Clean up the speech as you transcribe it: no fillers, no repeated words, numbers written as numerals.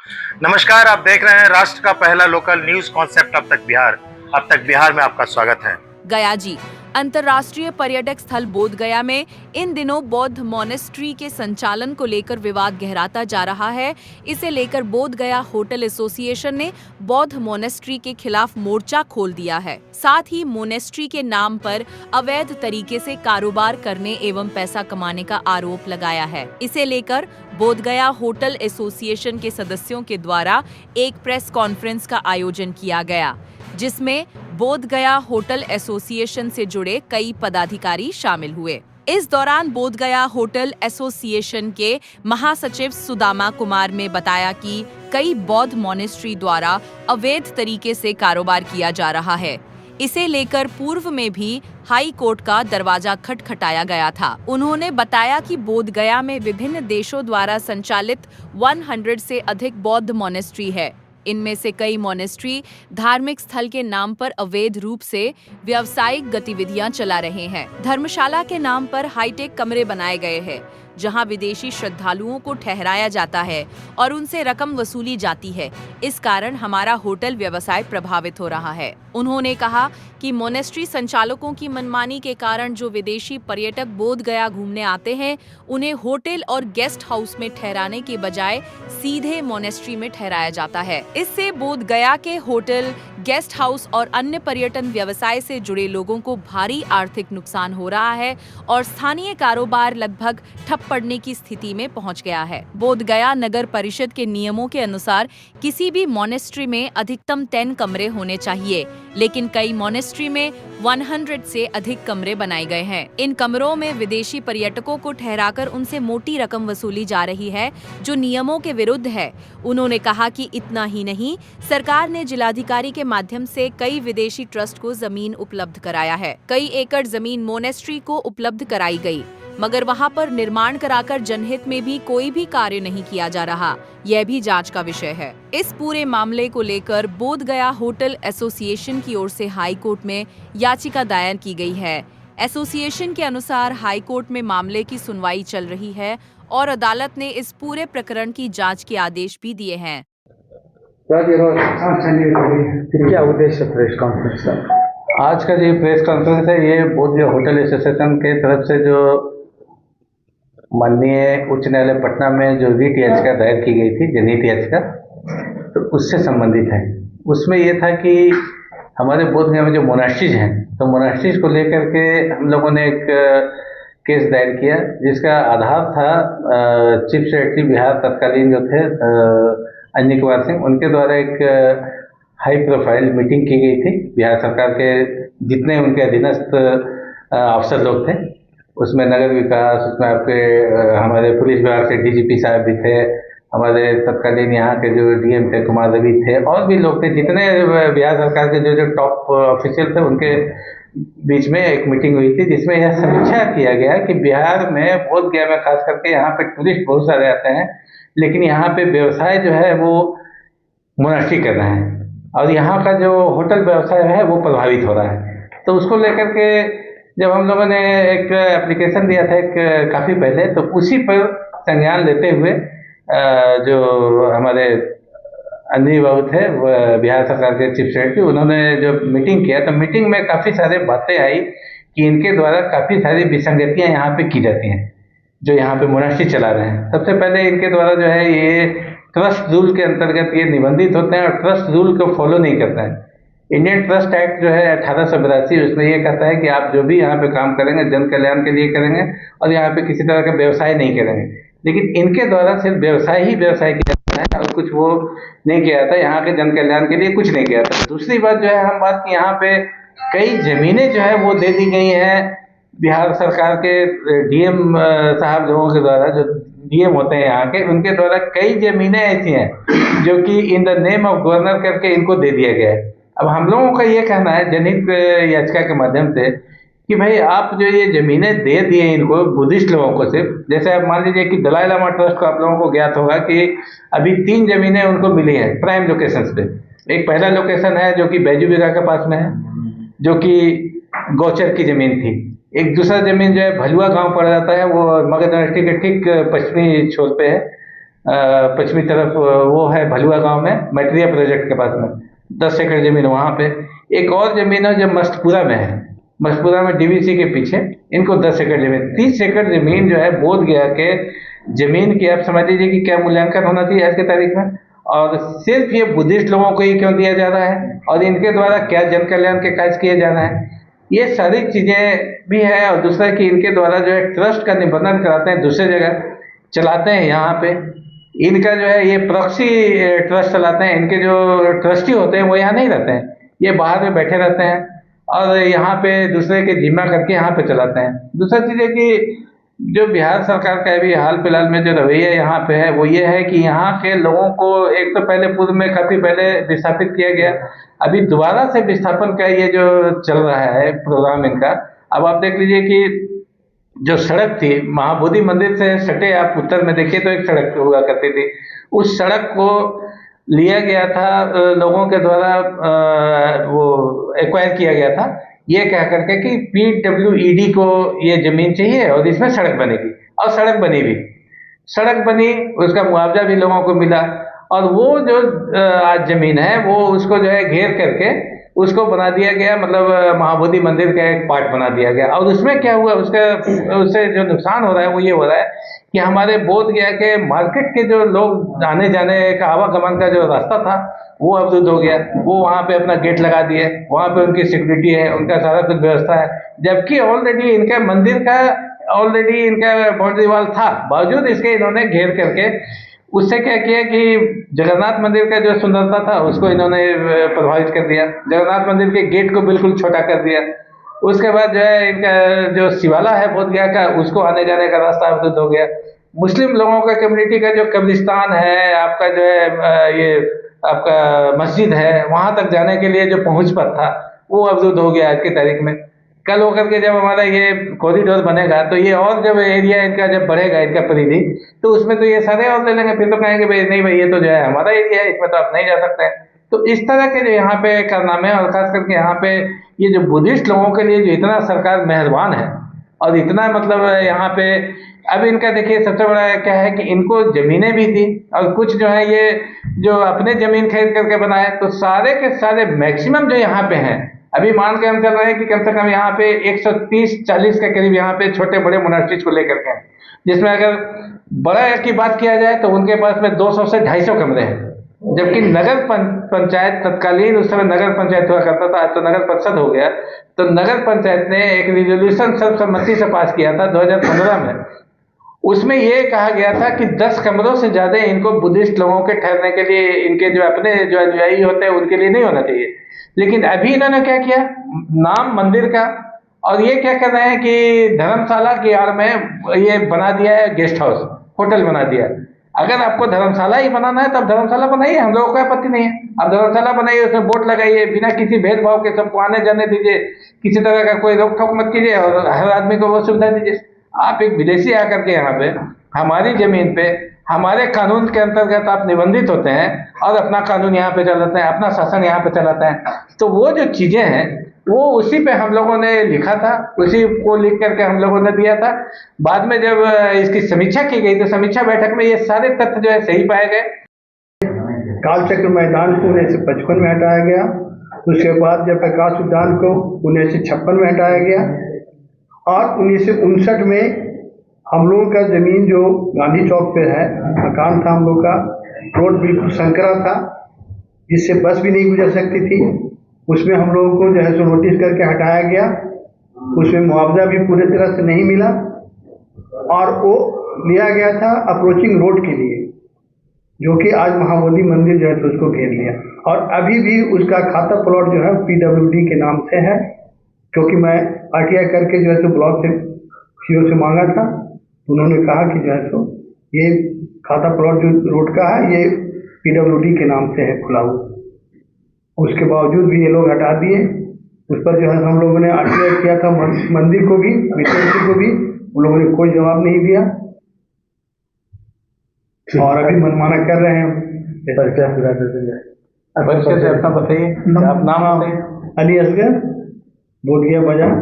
नमस्कार, आप देख रहे हैं राष्ट्र का पहला लोकल न्यूज कॉन्सेप्ट अब तक बिहार। अब तक बिहार में आपका स्वागत है। गया जी अंतर्राष्ट्रीय पर्यटक स्थल बोध गया में इन दिनों बौद्ध मॉनेस्ट्री के संचालन को लेकर विवाद गहराता जा रहा है। इसे लेकर बोध गया होटल एसोसिएशन ने बौद्ध मॉनेस्ट्री के खिलाफ मोर्चा खोल दिया है। साथ ही मॉनेस्ट्री के नाम पर अवैध तरीके से कारोबार करने एवं पैसा कमाने का आरोप लगाया है। इसे लेकर बोध गया होटल एसोसिएशन के सदस्यों के द्वारा एक प्रेस कॉन्फ्रेंस का आयोजन किया गया, जिसमें बोध गया होटल एसोसिएशन से जुड़े कई पदाधिकारी शामिल हुए। इस दौरान बोध गया होटल एसोसिएशन के महासचिव सुदामा कुमार ने बताया कि कई बौद्ध मॉनेस्ट्री द्वारा अवैध तरीके से कारोबार किया जा रहा है। इसे लेकर पूर्व में भी हाई कोर्ट का दरवाजा खटखटाया गया था। उन्होंने बताया कि बोध गया में विभिन्न देशों द्वारा संचालित 100 से अधिक बौद्ध मॉनेस्ट्री है। इनमें से कई मॉनेस्ट्री धार्मिक स्थल के नाम पर अवैध रूप से व्यावसायिक गतिविधियां चला रहे हैं। धर्मशाला के नाम पर हाईटेक कमरे बनाए गए हैं, जहां विदेशी श्रद्धालुओं को ठहराया जाता है और उनसे रकम वसूली जाती है। इस कारण हमारा होटल व्यवसाय प्रभावित हो रहा है। उन्होंने कहा कि मॉनेस्ट्री संचालकों की मनमानी के कारण जो विदेशी पर्यटक बोध गया घूमने आते हैं, उन्हें होटल और गेस्ट हाउस में ठहराने के बजाय सीधे मॉनेस्ट्री में ठहराया जाता है। इससे बोध गया के होटल, गेस्ट हाउस और अन्य पर्यटन व्यवसाय से जुड़े लोगों को भारी आर्थिक नुकसान हो रहा है और स्थानीय कारोबार लगभग ठप पड़ने की स्थिति में पहुंच गया है। बोध गया नगर परिषद के नियमों के अनुसार किसी भी मॉनेस्ट्री में अधिकतम 10 कमरे होने चाहिए, लेकिन कई मॉनेस्ट्री में 100 से अधिक कमरे बनाए गए हैं। इन कमरों में विदेशी पर्यटकों को ठहराकर उनसे मोटी रकम वसूली जा रही है, जो नियमों के विरुद्ध है। उन्होंने कहा कि इतना ही नहीं, सरकार ने जिलाधिकारी के माध्यम से कई विदेशी ट्रस्ट को जमीन उपलब्ध कराया है। कई एकड़ जमीन मॉनेस्ट्री को उपलब्ध कराई गई, मगर वहां पर निर्माण कराकर जनहित में भी कोई भी कार्य नहीं किया जा रहा। यह भी जांच का विषय है। इस पूरे मामले को लेकर बोध गया होटल एसोसिएशन की ओर से हाई कोर्ट में याचिका दायर की गई है। एसोसिएशन के अनुसार हाई कोर्ट में मामले की सुनवाई चल रही है और अदालत ने इस पूरे प्रकरण की जांच के आदेश भी दिए हैं। क्या उद्देश्य प्रेस कॉन्फ्रेंस का? आज का जो प्रेस कॉन्फ्रेंस है, ये बोध गया होटल एसोसिएशन के तरफ से जो माननीय उच्च न्यायालय पटना में जो रीट याचिका दायर की गई थी, जनहित याचिका, तो उससे संबंधित है। उसमें ये था कि हमारे बोध गया में जो मोनास्ट्रीज हैं, तो मोनास्ट्रीज को लेकर के हम लोगों ने एक केस दायर किया, जिसका आधार था चीफ सेक्रेटरी बिहार तत्कालीन जो थे अंजनी कुमार सिंह, उनके द्वारा एक हाई प्रोफाइल मीटिंग की गई थी। बिहार सरकार के जितने उनके अधीनस्थ अफसर लोग थे, उसमें नगर विकास, उसमें आपके हमारे पुलिस विभाग से डीजीपी साहब भी थे, हमारे तत्कालीन यहाँ के जो डीएम थे कुमार रवि थे, और भी लोग थे। जितने बिहार सरकार के जो टॉप ऑफिशियल थे, उनके बीच में एक मीटिंग हुई थी, जिसमें यह समीक्षा किया गया कि बिहार में बोध गया में खास करके यहाँ पे टूरिस्ट बहुत सारे आते हैं, लेकिन यहाँ पे व्यवसाय जो है वो मोनास्ट्री कर रहे हैं, और यहाँ का जो होटल व्यवसाय है वो प्रभावित हो रहा है। तो उसको लेकर के जब हम लोगों ने एक एप्लीकेशन दिया था एक काफ़ी पहले, तो उसी पर संज्ञान लेते हुए जो हमारे अंजनी बाबू थे, बिहार सरकार के चीफ सेक्रेटरी, उन्होंने जो मीटिंग किया, तो मीटिंग में काफ़ी सारे बातें आई कि इनके द्वारा काफ़ी सारी विसंगतियाँ यहाँ पे की जाती हैं, जो यहाँ पे मोनास्ट्री चला रहे हैं। सबसे पहले इनके द्वारा जो है ये ट्रस्ट रूल के अंतर्गत ये निबंधित होते हैं और ट्रस्ट रूल को फॉलो नहीं करते हैं। इंडियन ट्रस्ट एक्ट जो है 1882, उसमें ये कहता है कि आप जो भी यहाँ पे काम करेंगे जन कल्याण के लिए करेंगे और यहाँ पे किसी तरह का व्यवसाय नहीं करेंगे। लेकिन इनके द्वारा सिर्फ व्यवसाय ही व्यवसाय किया जाता है और कुछ वो नहीं किया जाता, यहाँ के जन कल्याण के लिए कुछ नहीं किया जाता। दूसरी बात जो है, हम बात की यहाँ पे कई जमीनें जो है वो दे दी गई हैं बिहार सरकार के डीएम साहब लोगों के द्वारा, जो डीएम होते हैं यहाँ के, उनके द्वारा कई जमीनें ऐसी हैं जो कि in the name of governor करके इनको दे दिया गया है। अब हम लोगों का ये कहना है जनहित याचिका के माध्यम से कि भाई आप जो ये जमीनें दे दिए इनको, बुद्धिस्ट लोगों को सिर्फ, जैसे आप मान लीजिए कि दलाई लामा ट्रस्ट को आप लोगों को ज्ञात होगा कि अभी 3 जमीनें उनको मिली हैं प्राइम लोकेशंस पे। एक पहला लोकेशन है जो कि बैजू बिगा के पास में है, जो कि गौचर की जमीन थी। एक दूसरा जमीन जो है भलुआ गांव पड़ जाता है, वो मगध यूनिवर्सिटी के ठीक पश्चिमी छोर पे है। पश्चिमी तरफ वो है भलुआ गांव में, मैट्रिया प्रोजेक्ट के पास में 10 एकड़ जमीन वहां पे। एक और जमीन है जो मस्तपुरा में है, मस्तपुरा में डीवीसी के पीछे, इनको 10 एकड़ जमीन। 30 एकड़ जमीन जो है बोध गया के जमीन की आप समझ लीजिए कि क्या मूल्यांकन होना चाहिए आज की तारीख में, और सिर्फ ये बुद्धिस्ट लोगों को ही क्यों दिया जा रहा है, और इनके द्वारा क्या जन कल्याण के कार्य किए जा रहे हैं, ये सारी चीजें भी है। और दूसरा कि इनके द्वारा जो है ट्रस्ट का निबंधन कराते हैं, दूसरे जगह चलाते हैं, यहाँ पे इनका जो है ये प्रॉक्सी ट्रस्ट चलाते हैं। इनके जो ट्रस्टी होते हैं वो यहाँ नहीं रहते हैं, ये बाहर में बैठे रहते हैं और यहाँ पे दूसरे के जिम्मा करके यहाँ पे चलाते हैं। दूसरा चीज है कि जो बिहार सरकार का अभी हाल फिलहाल में जो रवैया यहाँ पे है वो ये है कि यहाँ के लोगों को एक तो पहले पूर्व में काफी पहले विस्थापित किया गया, अभी दोबारा से विस्थापन का ये जो चल रहा है प्रोग्राम इनका। अब आप देख लीजिए कि जो सड़क थी महाबोधि मंदिर से सटे, आप उत्तर में देखिए तो एक सड़क हुआ करती थी, उस सड़क को लिया गया था लोगों के द्वारा, वो एक्वायर किया गया था ये कह करके कि PWED को ये जमीन चाहिए और इसमें सड़क बनेगी, और सड़क बनी भी, सड़क बनी, उसका मुआवजा भी लोगों को मिला। और वो जो आज जमीन है वो उसको जो है घेर करके उसको बना दिया गया, मतलब महाबोधि मंदिर का एक पार्ट बना दिया गया। और उसमें क्या हुआ, उससे जो नुकसान हो रहा है वो ये हो रहा है कि हमारे बोध गया के मार्केट के जो लोग आने जाने का आवागमन का जो रास्ता था वो अवरुद्ध हो गया। वो वहाँ पे अपना गेट लगा दिए, वहाँ पे उनकी सिक्योरिटी है, उनका सारा कुछ व्यवस्था है, जबकि ऑलरेडी इनका मंदिर का ऑलरेडी इनका बाउंड्री वॉल था, बावजूद इसके इन्होंने घेर करके उससे क्या किया कि जगन्नाथ मंदिर का जो सुंदरता था उसको इन्होंने प्रभावित कर दिया, जगन्नाथ मंदिर के गेट को बिल्कुल छोटा कर दिया। उसके बाद जो है इनका जो शिवाला है बोध गया का, उसको आने जाने का रास्ता अवरुद्ध हो गया। मुस्लिम लोगों का कम्युनिटी का जो कब्रिस्तान है, आपका जो है ये आपका मस्जिद है, वहां तक जाने के लिए जो पहुंच पथ था वो अवरुद्ध हो गया आज की तारीख में। कल होकर के जब हमारा ये कॉरिडोर बनेगा तो ये और जब एरिया इनका जब बढ़ेगा, इनका परिधि, तो उसमें तो ये सारे और ले लेंगे, फिर तो कहेंगे भाई नहीं भाई ये तो जो है हमारा एरिया है, इसमें तो आप नहीं जा सकते हैं। तो इस तरह के जो यहाँ पे कारनामे, और खास करके यहाँ पे ये जो बुद्धिस्ट लोगों के लिए जो इतना सरकार मेहरबान है और इतना मतलब यहाँ पे अब इनका देखिए सबसे बड़ा क्या है कि इनको जमीनें भी थी, और कुछ जो है ये जो अपने जमीन खरीद करके बनाए, तो सारे के सारे मैक्सिमम जो यहाँ पे हैं, अभी मान के हम चल रहे हैं कि कम से कम यहाँ पे 130-40 के करीब यहाँ पे छोटे बड़े मोनास्ट्रीज को लेकर के हैं, जिसमें अगर बड़ा की बात किया जाए तो उनके पास में 200 से 250 कमरे हैं। जबकि नगर पंचायत तत्कालीन उस समय नगर पंचायत हुआ करता था, आज तो नगर परिषद हो गया, तो नगर पंचायत ने एक रिजोल्यूशन सर्वसम्मति से पास किया था 2015 में। उसमें ये कहा गया था कि 10 कमरों से ज्यादा इनको बुद्धिस्ट लोगों के ठहरने के लिए, इनके जो अपने जो अनुयायी होते हैं उनके लिए नहीं होना चाहिए। लेकिन अभी इन्होंने क्या किया, नाम मंदिर का, और ये क्या कर रहे हैं कि धर्मशाला की आड़ में ये बना दिया है गेस्ट हाउस, होटल बना दिया। अगर आपको धर्मशाला ही बनाना है तो आप धर्मशाला बनाइए, हम लोगों को आपत्ति नहीं है, आप धर्मशाला बनाइए, उसमें बोर्ड लगाइए, बिना किसी भेदभाव के सबको आने जाने दीजिए, किसी तरह का कोई रोक टोक मत कीजिए और हर आदमी को वो सुविधा दीजिए। आप एक विदेशी आकर के यहाँ पे हमारी जमीन पे हमारे कानून के अंतर्गत आप निबंधित होते हैं और अपना कानून यहाँ पे चलाते हैं, अपना शासन यहाँ पे चलाते हैं, तो वो जो चीजें हैं वो उसी पे हम लोगों ने लिखा था, उसी को लिख करके हम लोगों ने दिया था। बाद में जब इसकी समीक्षा की गई तो समीक्षा बैठक में ये सारे तथ्य जो है सही पाए गए। कालचक्र मैदान को 1955 में हटाया गया, उसके बाद जब प्रकाश उद्यान को 1956 में हटाया गया, और 1959 में हम लोगों का जमीन जो गांधी चौक पे है मकान था हम लोग का, रोड बिल्कुल संकरा था जिससे बस भी नहीं गुजर सकती थी, उसमें हम लोगों को जो है सो नोटिस करके हटाया गया। उसमें मुआवजा भी पूरे तरह से नहीं मिला, और वो लिया गया था अप्रोचिंग रोड के लिए, जो कि आज महाबोधि मंदिर जो है तो उसको घेर लिया। और अभी भी उसका खाता प्लॉट जो है PWD के नाम से है, क्योंकि मैं RTI करके जो है तो ब्लॉक से CO से मांगा था, उन्होंने कहा कि जो है तो ये खाता प्लॉट जो रोड का है ये PWD के नाम से है खुला हुआ। उसके बावजूद भी ये लोग हटा दिए। उस पर जो है हम लोगों ने RTI किया था, मंदिर को भी, विश्वविद्यालय को भी, उन लोगों ने कोई जवाब नहीं दिया, और अभी मनमाना कर रहे हैं। परिचय से अपना बताइए, आप नाम बताइए। अली असगर, बोध गया बाजार।